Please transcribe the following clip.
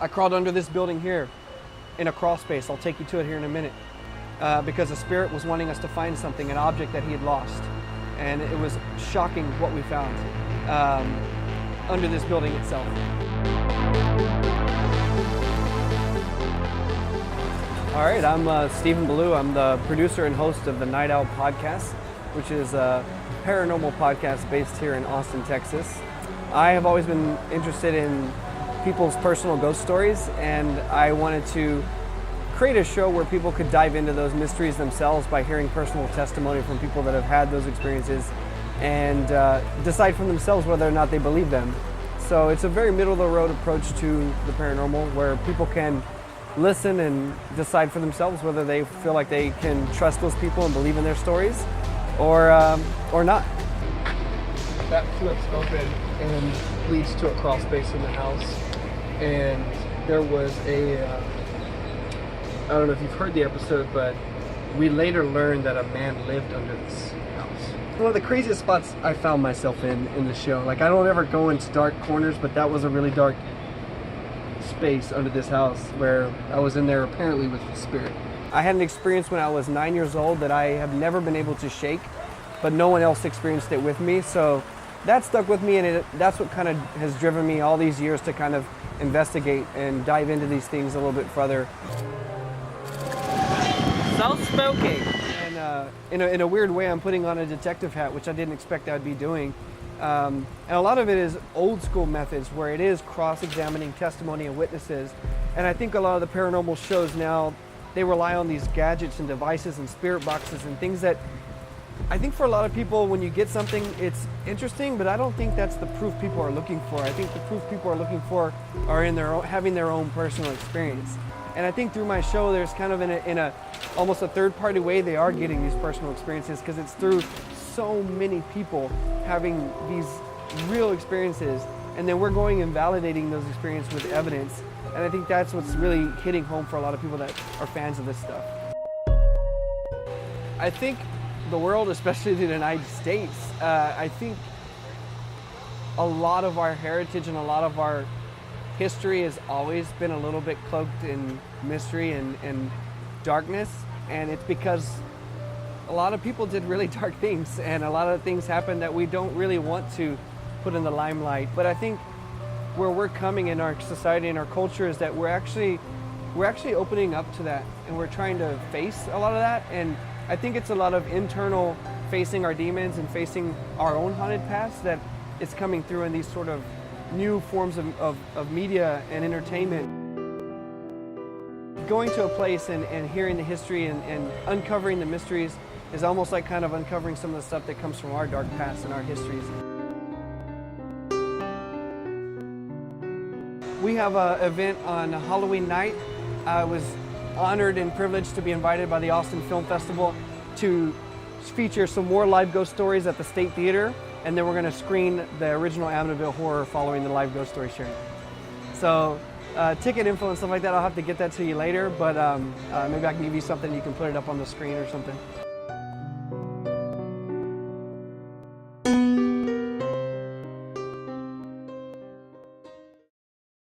I crawled under this building here in a crawl space. I'll take you to it here in a minute. Because the spirit was wanting us to find something, an object that he had lost. And it was shocking what we found under this building itself. All right, I'm Stephen Ballou. I'm the producer and host of the Night Owl podcast, which is a paranormal podcast based here in Austin, Texas. I have always been interested in people's personal ghost stories, and I wanted to create a show where people could dive into those mysteries themselves by hearing personal testimony from people that have had those experiences and decide for themselves whether or not they believe them. So it's a very middle-of-the-road approach to the paranormal where people can listen and decide for themselves whether they feel like they can trust those people and believe in their stories or not. That flips open and leads to a crawl space in the house. And there was I don't know if you've heard the episode, but we later learned that a man lived under this house. One of the craziest spots I found myself in the show. Like, I don't ever go into dark corners, but that was a really dark space under this house where I was in there apparently with the spirit. I had an experience when I was 9 years old that I have never been able to shake, but no one else experienced it with me. So that stuck with me, and that's what kind of has driven me all these years to kind of investigate and dive into these things a little bit further. Self-smoking. And in a weird way, I'm putting on a detective hat, which I didn't expect I'd be doing. And a lot of it is old school methods where it is cross-examining testimony and witnesses. And I think a lot of the paranormal shows now, they rely on these gadgets and devices and spirit boxes and things that I think for a lot of people, when you get something, it's interesting, but I don't think that's the proof people are looking for. I think the proof people are looking for are in having their own personal experience. And I think through my show, there's kind of in a almost a third-party way they are getting these personal experiences because it's through so many people having these real experiences, and then we're going and validating those experiences with evidence. And I think that's what's really hitting home for a lot of people that are fans of this stuff. I think the world, especially the United States, I think a lot of our heritage and a lot of our history has always been a little bit cloaked in mystery and darkness, and it's because a lot of people did really dark things, and a lot of things happen that we don't really want to put in the limelight. But I think where we're coming in our society and our culture is that we're actually opening up to that, and we're trying to face a lot of that. And I think it's a lot of internal facing our demons and facing our own haunted past that is coming through in these sort of new forms of media and entertainment. Going to a place and hearing the history and uncovering the mysteries is almost like kind of uncovering some of the stuff that comes from our dark past and our histories. We have an event on Halloween night. I was honored and privileged to be invited by the Austin Film Festival to feature some more live ghost stories at the State Theater, and then we're going to screen the original Amityville Horror following the live ghost story sharing. So ticket info and stuff like that, I'll have to get that to you later, but maybe I can give you something, you can put it up on the screen or something.